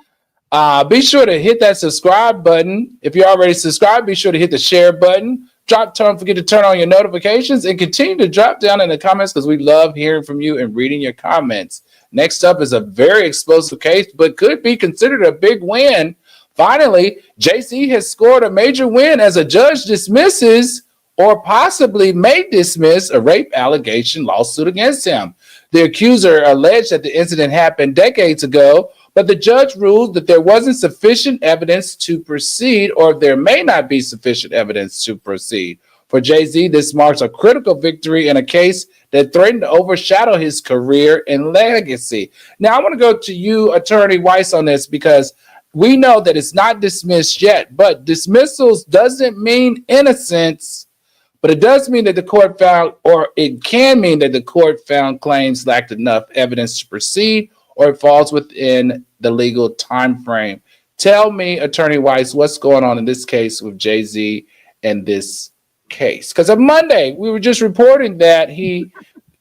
Speaker 1: Be sure to hit that subscribe button. If you're already subscribed, be sure to hit the share button. Don't forget to turn on your notifications and continue to drop down in the comments because we love hearing from you and reading your comments. Next up is a very explosive case, but could be considered a big win. Finally, JC has scored a major win as a judge dismisses or possibly may dismiss a rape allegation lawsuit against him. The accuser alleged that the incident happened decades ago, but the judge ruled that there wasn't sufficient evidence to proceed, or there may not be sufficient evidence to proceed. For Jay-Z, this marks a critical victory in a case that threatened to overshadow his career and legacy. Now, I want to go to you, Attorney Weiss, on this because we know that it's not dismissed yet, but dismissals doesn't mean innocence, but it does mean that the court found, or it can mean that the court found claims lacked enough evidence to proceed, or it falls within the legal time frame. Tell me, Attorney Weiss, what's going on in this case with Jay-Z and this case? Because on Monday, we were just reporting that he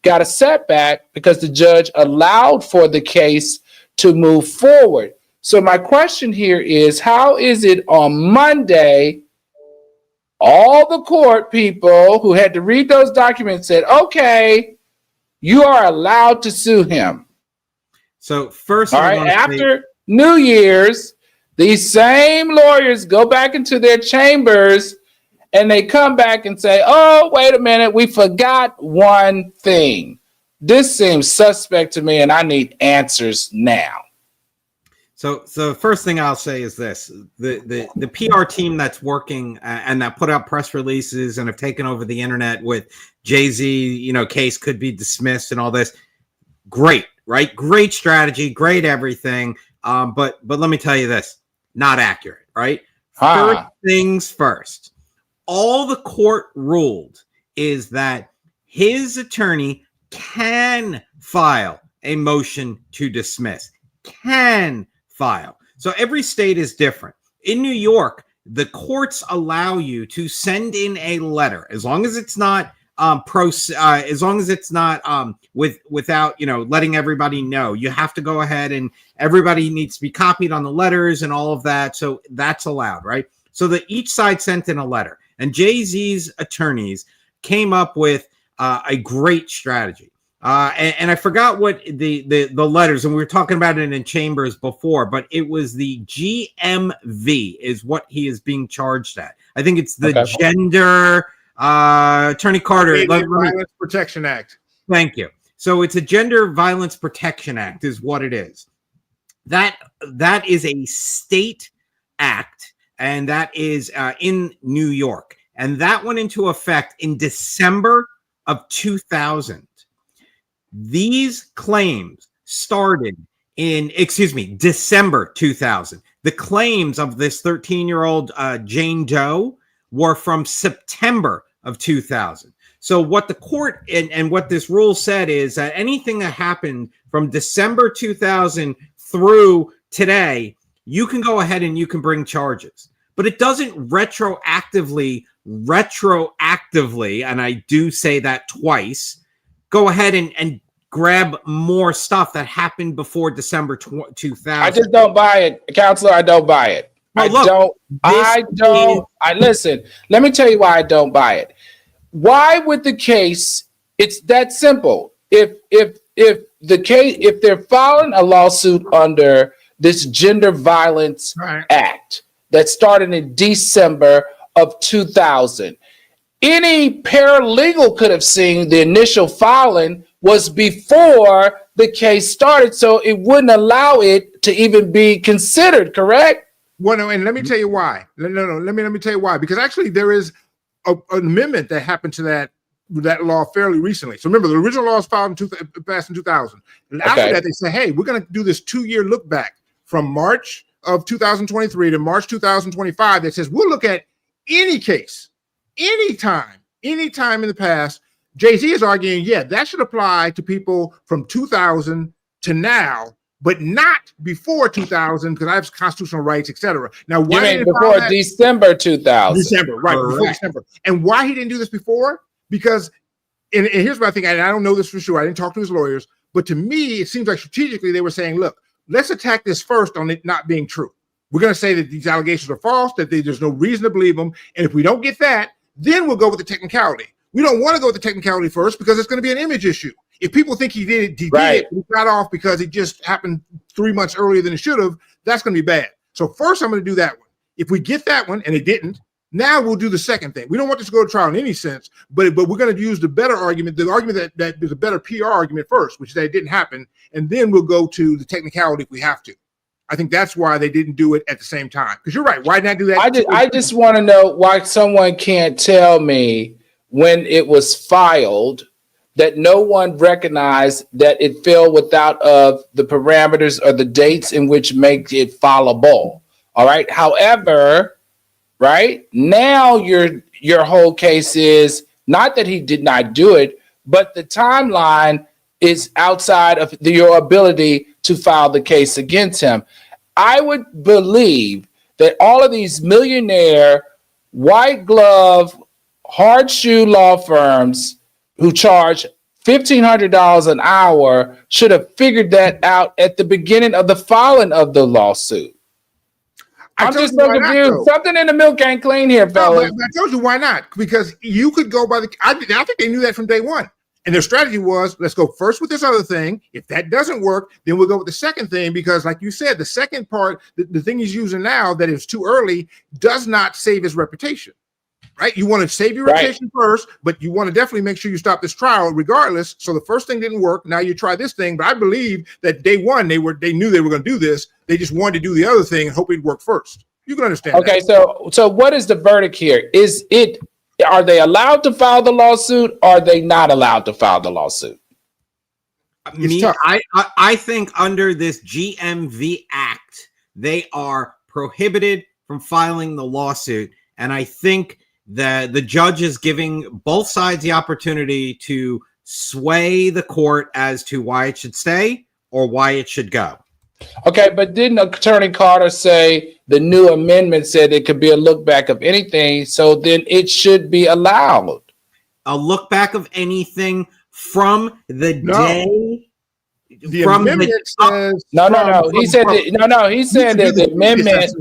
Speaker 1: got a setback because the judge allowed for the case to move forward. So my question here is, how is it on Monday, all the court people who had to read those documents said, okay, you are allowed to sue him.
Speaker 3: So first,
Speaker 1: all right, after New Year's, these same lawyers go back into their chambers and they come back and say, oh, wait a minute, we forgot one thing. This seems suspect to me and I need answers now.
Speaker 3: So the first thing I'll say is this: the PR team that's working and that put out press releases and have taken over the internet with Jay-Z, case could be dismissed and all this. Great, right? Great strategy, great everything. But let me tell you this: not accurate, right? First things first. All the court ruled is that his attorney can file a motion to dismiss. Can file. So every state is different. In New York, the courts allow you to send in a letter as long as it's not without letting everybody know. You have to go ahead and everybody needs to be copied on the letters and all of that. So that's allowed, right? So that each side sent in a letter, and Jay-Z's attorneys came up with a great strategy. And I forgot what the letters, and we were talking about it in chambers before, but it was the GMV is what he is being charged at. I think it's the gender, Attorney Carter.
Speaker 2: Violence Protection Act.
Speaker 3: Thank you. So it's a Gender Violence Protection Act is what it is. That is a state act, and that is in New York. And that went into effect in December of 2000. These claims started in, December 2000. The claims of this 13-year-old Jane Doe were from September of 2000. So what the court and what this rule said is that anything that happened from December 2000 through today, you can go ahead and you can bring charges. But it doesn't retroactively, and I do say that twice, go ahead and grab more stuff that happened before December 2000.
Speaker 1: I just don't buy it, counselor. I don't buy it.
Speaker 3: Well,
Speaker 1: Listen, let me tell you why I don't buy it. Why would the case, it's that simple. If they're filing a lawsuit under this Gender Violence Act that started in December of 2000, any paralegal could have seen the initial filing was before the case started, so it wouldn't allow it to even be considered, correct?
Speaker 2: Well, no, and let me tell you why. No, let me tell you why. Because actually, there is an amendment that happened to that law fairly recently. So remember, the original law was passed in 2000. And after that, they say, hey, we're going to do this 2-year look back from March of 2023 to March 2025 that says we'll look at any case, anytime in the past. Jay-Z is arguing, yeah, that should apply to people from 2000 to now, but not before 2000 because I have constitutional rights, etc. Now, why
Speaker 1: you mean before December 2000?
Speaker 2: December, right? Before December. And why he didn't do this before? Because, and here's what I think, and I don't know this for sure. I didn't talk to his lawyers, but to me, it seems like strategically they were saying, look, let's attack this first on it not being true. We're going to say that these allegations are false, that there's no reason to believe them, and if we don't get that, then we'll go with the technicality. We don't want to go with the technicality first because it's going to be an image issue. If people think he did it, he got off because it just happened 3 months earlier than it should have, that's going to be bad. So first I'm going to do that one. If we get that one and it didn't, now we'll do the second thing. We don't want this to go to trial in any sense, but we're going to use the better argument, the argument that there's a better PR argument first, which is that it didn't happen, and then we'll go to the technicality if we have to. I think that's why they didn't do it at the same time. Because you're right. Why not do that?
Speaker 1: I just want to know why someone can't tell me when it was filed that no one recognized that it fell without of the parameters or the dates in which make it fileable. All right. However, right now your whole case is not that he did not do it, but the timeline is outside of your ability to file the case against him. I would believe that all of these millionaire white glove hard shoe law firms who charge $1,500 an hour should have figured that out at the beginning of the filing of the lawsuit. I'm just so confused. Something in the milk ain't clean here, fellas.
Speaker 2: I told you why not. Because you could go by I think they knew that from day one. And their strategy was, let's go first with this other thing. If that doesn't work, then we'll go with the second thing. Because like you said, the second part, the thing he's using now that is too early, does not save his reputation. Right? You want to save your reputation first, but you want to definitely make sure you stop this trial regardless. So the first thing didn't work. Now you try this thing. But I believe that day one, they knew they were going to do this. They just wanted to do the other thing and hope it'd work first. You can understand.
Speaker 1: Okay,
Speaker 2: that.
Speaker 1: So what is the verdict here? Are they allowed to file the lawsuit? Or are they not allowed to file the lawsuit?
Speaker 3: I think under this GMV Act, they are prohibited from filing the lawsuit. And I think that the judge is giving both sides the opportunity to sway the court as to why it should stay or why it should go.
Speaker 1: Okay, but didn't Attorney Carter say the new amendment said it could be a look back of anything, so then it should be allowed?
Speaker 3: A look back of anything from the day?
Speaker 2: The amendment says...
Speaker 1: No. He said that the amendment...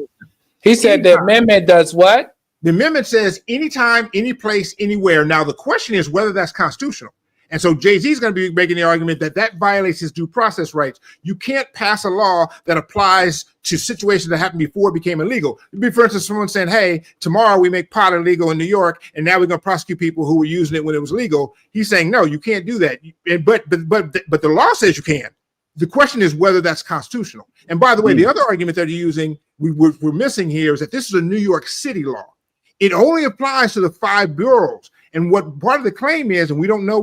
Speaker 1: He said the amendment does what?
Speaker 2: The amendment says anytime, any place, anywhere. Now, the question is whether that's constitutional. And so Jay-Z is going to be making the argument that violates his due process rights. You can't pass a law that applies to situations that happened before it became illegal. It'd be, for instance, someone saying, hey, tomorrow we make pot illegal in New York, and now we're going to prosecute people who were using it when it was legal. He's saying, no, you can't do that. But the law says you can. The question is whether that's constitutional. And by the way, the other argument that you're using, we're missing here, is that this is a New York City law. It only applies to the 5 boroughs. And what part of the claim is, and we don't know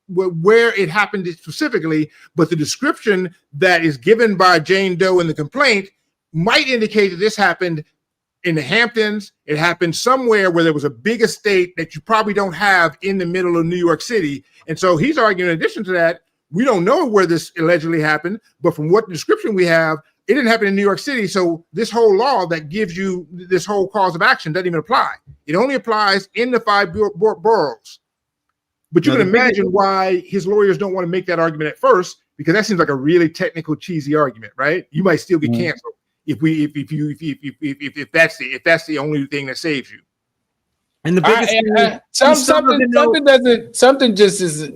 Speaker 2: where it happened specifically, but the description that is given by Jane Doe in the complaint might indicate that this happened in the Hamptons. It happened somewhere where there was a big estate that you probably don't have in the middle of New York City. And so he's arguing, in addition to that, we don't know where this allegedly happened, but from what description we have, it didn't happen in New York City. So this whole law that gives you this whole cause of action doesn't even apply. It only applies in the 5 boroughs. But you
Speaker 3: No,
Speaker 2: can
Speaker 3: the biggest-
Speaker 2: imagine why his lawyers don't want to make that argument at first, because that seems like a really technical, cheesy argument, right? You might still get canceled if that's the only thing that saves you.
Speaker 3: And the biggest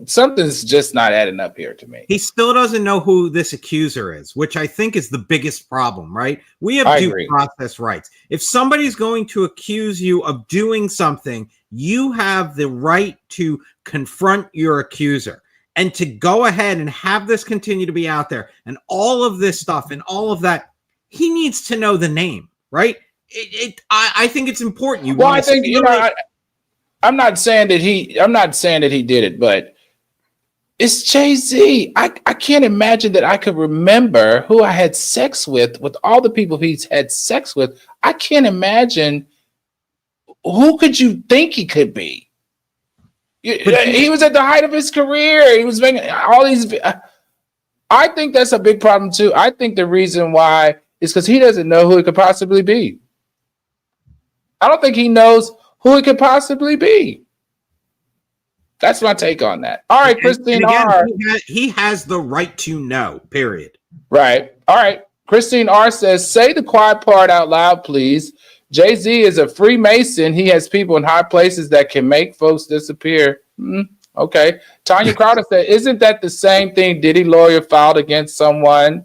Speaker 1: something's just not adding up here to me.
Speaker 3: he still doesn't know who this accuser is, which I think is the biggest problem, right? We have
Speaker 1: I
Speaker 3: due
Speaker 1: agree.
Speaker 3: process rights. If somebody's going to accuse you of doing something, you have the right to confront your accuser and to go ahead and have this continue to be out there and all of this stuff and all of that. He needs to know the name, right? I think it's important.
Speaker 1: I think I'm not saying that he did it, but it's Jay-Z. I can't imagine that I could remember who I had sex with all the people he's had sex with. I can't imagine who could you think he could be. He was at the height of his career. He was making all these. I think that's a big problem too. I think the reason why is because he doesn't know who it could possibly be. I don't think he knows who it could possibly be. That's my take on that. All right, Christine R.
Speaker 3: He has the right to know, period.
Speaker 1: Right. All right. Christine R says, say the quiet part out loud, please. Jay-Z is a Freemason. He has people in high places that can make folks disappear. Okay. Tanya Crowder said, isn't that the same thing Diddy lawyer filed against someone?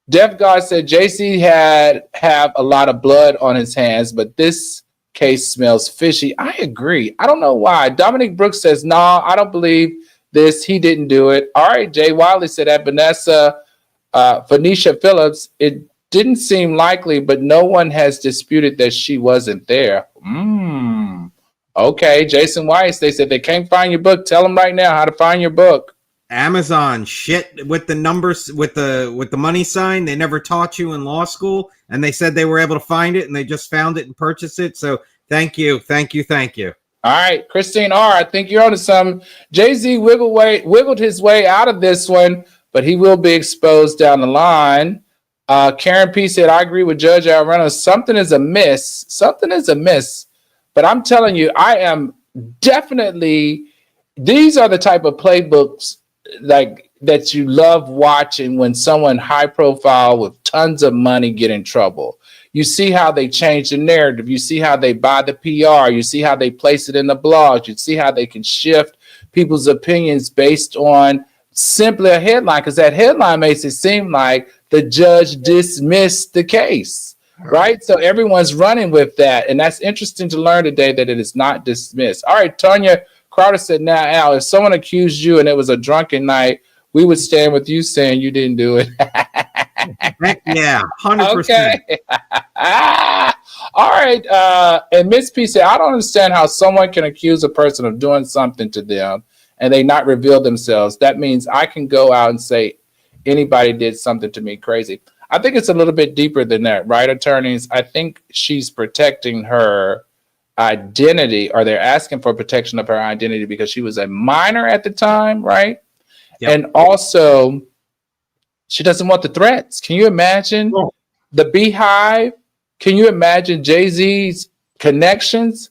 Speaker 1: Def God said JC have a lot of blood on his hands, but this case smells fishy. I agree. I don't know why. Dominic Brooks says, no, I don't believe this. He didn't do it. All right. Jay Wiley said that Phoenicia Phillips, it didn't seem likely, but no one has disputed that she wasn't there. Okay. Jason Weiss, they said they can't find your book. Tell them right now how to find your book.
Speaker 3: Amazon shit with the numbers with the money sign. They never taught you in law school, and they said they were able to find it, and they just found it and purchased it. So thank you. All
Speaker 1: right, Christine R. I think you're on to something. Jay-Z wiggled his way out of this one, but he will be exposed down the line. Karen P said, I agree with Judge Al Reynolds. Something is amiss. But I'm telling you, I am definitely. These are the type of playbooks like that you love watching when someone high profile with tons of money get in trouble. You see how they change the narrative. You see how they buy the PR. You see how they place it in the blogs. You see how they can shift people's opinions based on simply a headline, because that headline makes it seem like the judge dismissed the case, right? So everyone's running with that. And that's interesting to learn today that it is not dismissed. All right, Tanya Crowder said, now, Al, if someone accused you and it was a drunken night, we would stand with you saying you didn't do it.
Speaker 3: Yeah, 100%.
Speaker 1: Okay. All right. And Miss P said, I don't understand how someone can accuse a person of doing something to them and they not reveal themselves. That means I can go out and say anybody did something to me crazy. I think it's a little bit deeper than that, right, attorneys? I think she's protecting her identity, or they're asking for protection of her identity because she was a minor at the time, right? Yep. And also she doesn't want the threats. Can you imagine the Beehive? Can you imagine Jay-Z's connections?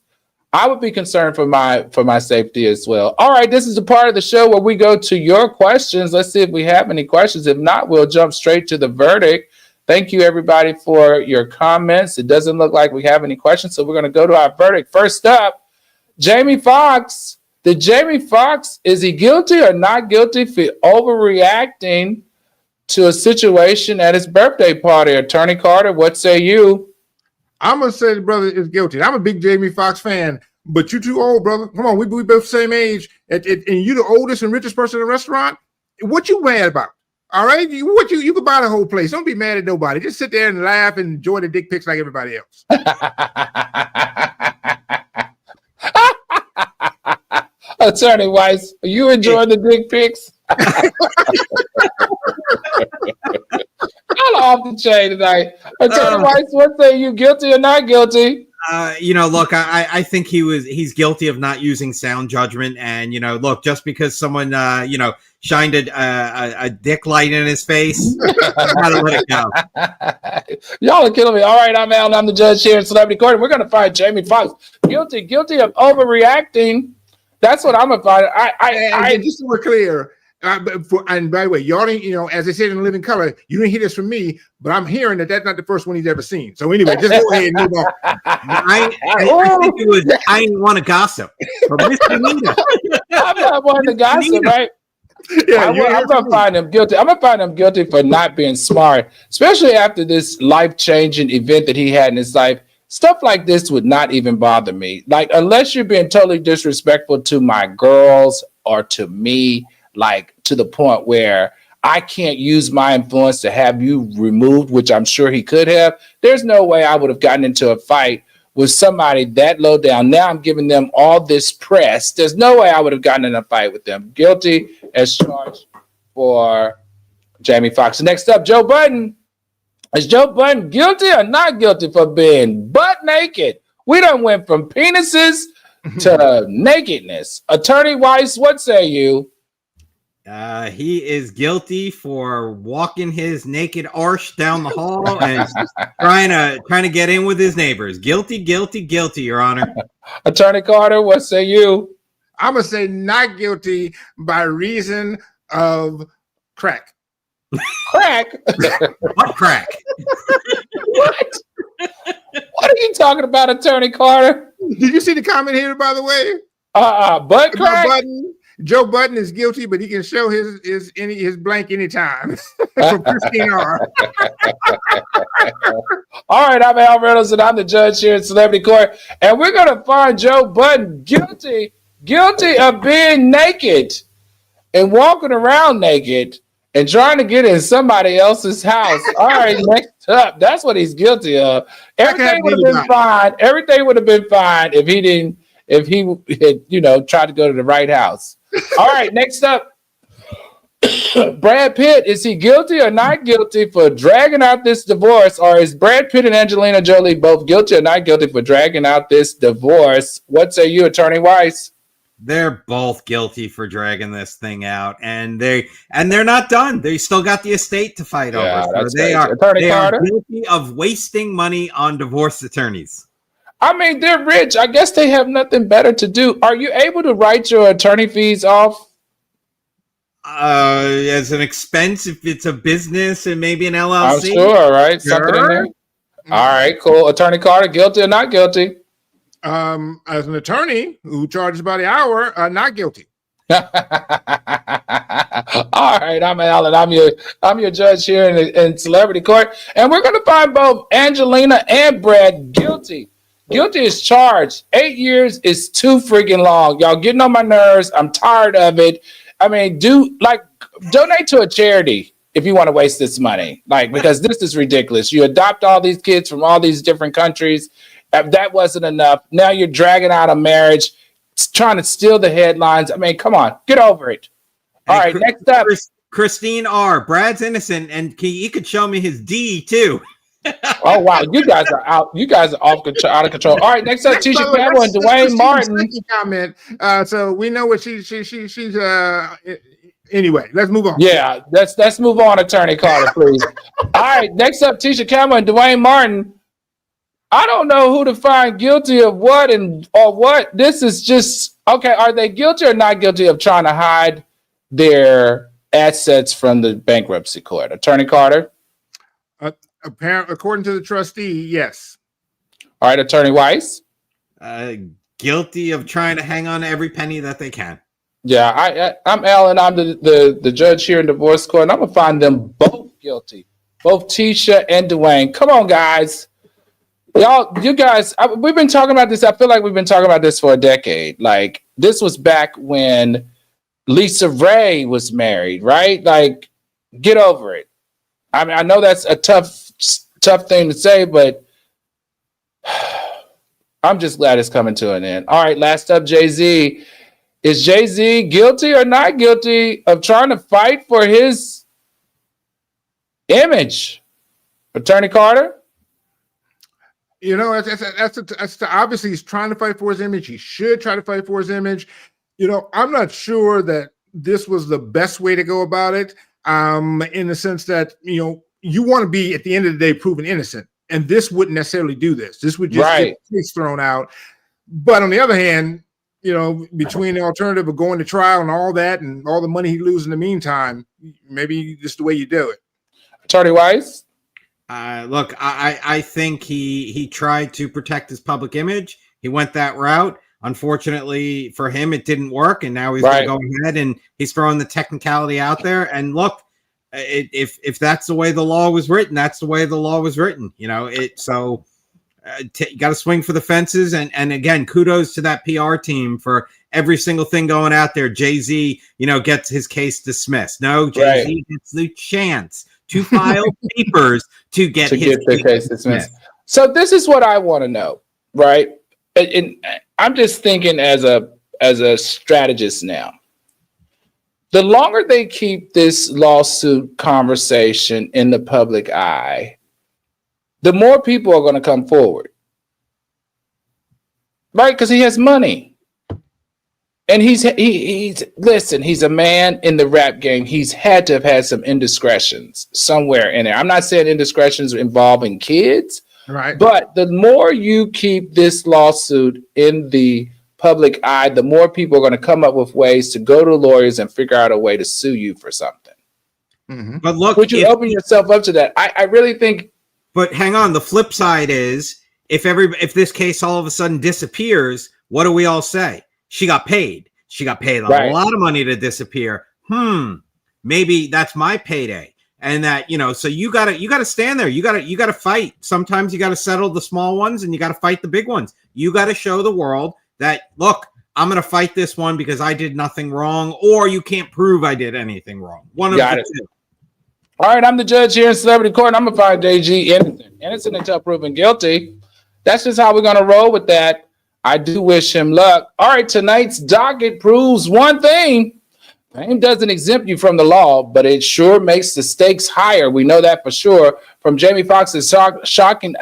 Speaker 1: I would be concerned for my safety as well. All right, this is the part of the show where we go to your questions. Let's see if we have any questions. If not, we'll jump straight to the verdict. Thank you, everybody, for your comments. It doesn't look like we have any questions, so we're going to go to our verdict. First up, Jamie Foxx. Jamie Foxx, is he guilty or not guilty for overreacting to a situation at his birthday party? Attorney Carter, what say you?
Speaker 2: I'm going to say the brother is guilty. I'm a big Jamie Foxx fan, but you're too old, brother. Come on, we both the same age, and you're the oldest and richest person in the restaurant. What you mad about? All right, you could buy the whole place. Don't be mad at nobody. Just sit there and laugh and enjoy the dick pics like everybody else.
Speaker 1: Attorney Weiss, are you enjoying the dick pics? I'm off the chain tonight. Attorney Weiss, what say you, guilty or not guilty?
Speaker 3: Look, I think he's guilty of not using sound judgment. And, look, just because someone, shined a dick light in his face, gotta let it go.
Speaker 1: Y'all are killing me. All right, I'm Al, and I'm the judge here in Celebrity Court. We're going to find Jamie Foxx guilty of overreacting That's what I'm gonna find.
Speaker 2: And just so we're clear, and by the way, y'all didn't, as they said in Living Color, you didn't hear this from me, but I'm hearing that that's not the first one he's ever seen. So anyway, just go ahead and move on.
Speaker 3: I think it was I didn't want to gossip. From Miss Anita.
Speaker 1: I'm not wanting to gossip, right?
Speaker 2: Yeah,
Speaker 1: I'm gonna find him guilty. I'm gonna find him guilty for not being smart, especially after this life-changing event that he had in his life. Stuff like this would not even bother me. Like, unless you're being totally disrespectful to my girls or to me, like to the point where I can't use my influence to have you removed, which I'm sure he could have. There's no way I would have gotten into a fight with somebody that low down. Now I'm giving them all this press. There's no way I would have gotten in a fight with them. Guilty as charged for Jamie Foxx. Next up, Joe Budden. Is Joe Budden guilty or not guilty for being butt naked? We done went from penises to nakedness. Attorney Weiss, what say you?
Speaker 3: He is guilty for walking his naked arse down the hall and trying to get in with his neighbors. Guilty, Your Honor.
Speaker 1: Attorney Carter, what say you?
Speaker 2: I'm gonna say not guilty by reason of crack.
Speaker 1: Crack?
Speaker 3: What crack?
Speaker 1: What? What are you talking about, Attorney Carter?
Speaker 2: Did you see the comment here, by the way?
Speaker 1: Butt crack?
Speaker 2: Budden. Joe Budden is guilty, but he can show his blank anytime. From Christine R.
Speaker 1: All right, I'm Al Reynolds, and I'm the judge here in Celebrity Court, and we're gonna find Joe Budden guilty of being naked and walking around naked and trying to get in somebody else's house. All right, next up, that's what he's guilty of. Everything would have been fine. Everything would have been fine if he had, tried to go to the right house. All right, next up, Brad Pitt. Is he guilty or not guilty for dragging out this divorce? Or is Brad Pitt and Angelina Jolie both guilty or not guilty for dragging out this divorce? What say you, Attorney Weiss?
Speaker 3: They're both guilty for dragging this thing out, and they're not done. They still got the estate to fight over. So they are guilty of wasting money on divorce attorneys.
Speaker 1: I mean, they're rich. I guess they have nothing better to do. Are you able to write your attorney fees off?
Speaker 3: As an expense if it's a business and maybe an LLC?
Speaker 1: I'm sure, right? Sure. Something in there. All right, cool. Attorney Carter, guilty or not guilty?
Speaker 2: As an attorney who charges by the hour, not guilty.
Speaker 1: All right, I'm Alan. I'm your judge here in Celebrity Court, and we're going to find both Angelina and Brad guilty. Guilty is charged. 8 years is too freaking long. Y'all getting on my nerves. I'm tired of it. I mean, donate to a charity if you want to waste this money, because this is ridiculous. You adopt all these kids from all these different countries. That wasn't enough. Now you're dragging out a marriage, trying to steal the headlines. I mean, come on, get over it. All right, next up,
Speaker 3: Christine R. Brad's innocent, and he could show me his D too.
Speaker 1: Oh wow, you guys are out. You guys are out of control. All right, next up, Tisha Campbell and Duane Martin.
Speaker 2: Comment. So we know what she's. Anyway, let's move on.
Speaker 1: Yeah, let's move on, Attorney Carter, please. All right, next up, Tisha Campbell and Duane Martin. I don't know who to find guilty of what or what. This is just okay. Are they guilty or not guilty of trying to hide their assets from the bankruptcy court? Attorney Carter.
Speaker 2: According to the trustee, yes. All
Speaker 1: right, Attorney Weiss.
Speaker 3: Guilty of trying to hang on to every penny that they can.
Speaker 1: Yeah, I'm Alan. I'm the judge here in divorce court, and I'm gonna find them both guilty, both Tisha and Duane. Come on, guys. You guys, we've been talking about this. I feel like we've been talking about this for a decade. Like, this was back when Lisa Ray was married, right? Like, get over it. I mean, I know that's a tough thing to say, but I'm just glad it's coming to an end. All right, last up, Jay-Z. Is Jay-Z guilty or not guilty of trying to fight for his image? Attorney Carter?
Speaker 2: You know, that's obviously he's trying to fight for his image. He should try to fight for his image. You know, I'm not sure that this was the best way to go about it. In the sense that, you know, you want to be at the end of the day proven innocent, and this wouldn't necessarily do this. This would just get the case thrown out. But on the other hand, you know, between the alternative of going to trial and all that and all the money he loses in the meantime, maybe just the way you do it.
Speaker 1: Attorney Weiss?
Speaker 3: Look, I think he tried to protect his public image. He went that route. Unfortunately for him, it didn't work, and now he's going to go ahead and he's throwing the technicality out there. And look, if that's the way the law was written, that's the way the law was written. You know, you got to swing for the fences. And again, kudos to that PR team for every single thing going out there. Jay-Z, you know, gets his case dismissed. No, Jay-Z gets the chance to file papers to get the case dismissed.
Speaker 1: So this is what I want to know, right? And I'm just thinking as a strategist now. The longer they keep this lawsuit conversation in the public eye, the more people are going to come forward, right? Because he has money. And he's listen, he's a man in the rap game. He's had to have had some indiscretions somewhere in there. I'm not saying indiscretions involving kids,
Speaker 2: right?
Speaker 1: But the more you keep this lawsuit in the public eye, the more people are going to come up with ways to go to lawyers and figure out a way to sue you for something.
Speaker 2: Mm-hmm.
Speaker 3: But look,
Speaker 1: would you open yourself up to that? I really think.
Speaker 3: But hang on, the flip side is if this case all of a sudden disappears, what do we all say? She got paid. She got paid a lot of money to disappear. Maybe that's my payday. And that, you know, so you gotta stand there. You gotta fight. Sometimes you gotta settle the small ones and you gotta fight the big ones. You gotta show the world that, look, I'm gonna fight this one because I did nothing wrong, or you can't prove I did anything wrong. One of the two.
Speaker 1: All right, I'm the judge here in celebrity court, and I'm gonna find JG innocent until proven guilty. That's just how we're gonna roll with that. I do wish him luck. All right, tonight's docket proves one thing. Fame doesn't exempt you from the law, but it sure makes the stakes higher. We know that for sure. From Jamie Foxx's shocking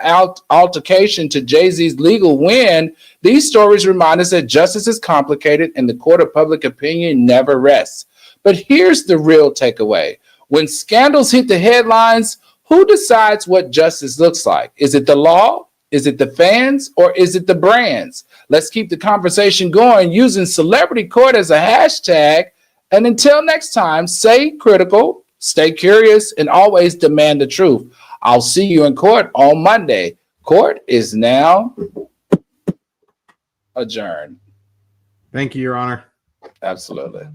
Speaker 1: altercation to Jay-Z's legal win, these stories remind us that justice is complicated and the court of public opinion never rests. But here's the real takeaway. When scandals hit the headlines, who decides what justice looks like? Is it the law? Is it the fans? Or is it the brands? Let's keep the conversation going using celebrity court as a hashtag. And until next time, stay critical, stay curious, and always demand the truth. I'll see you in court on Monday. Court is now adjourned.
Speaker 3: Thank you, Your Honor.
Speaker 1: Absolutely.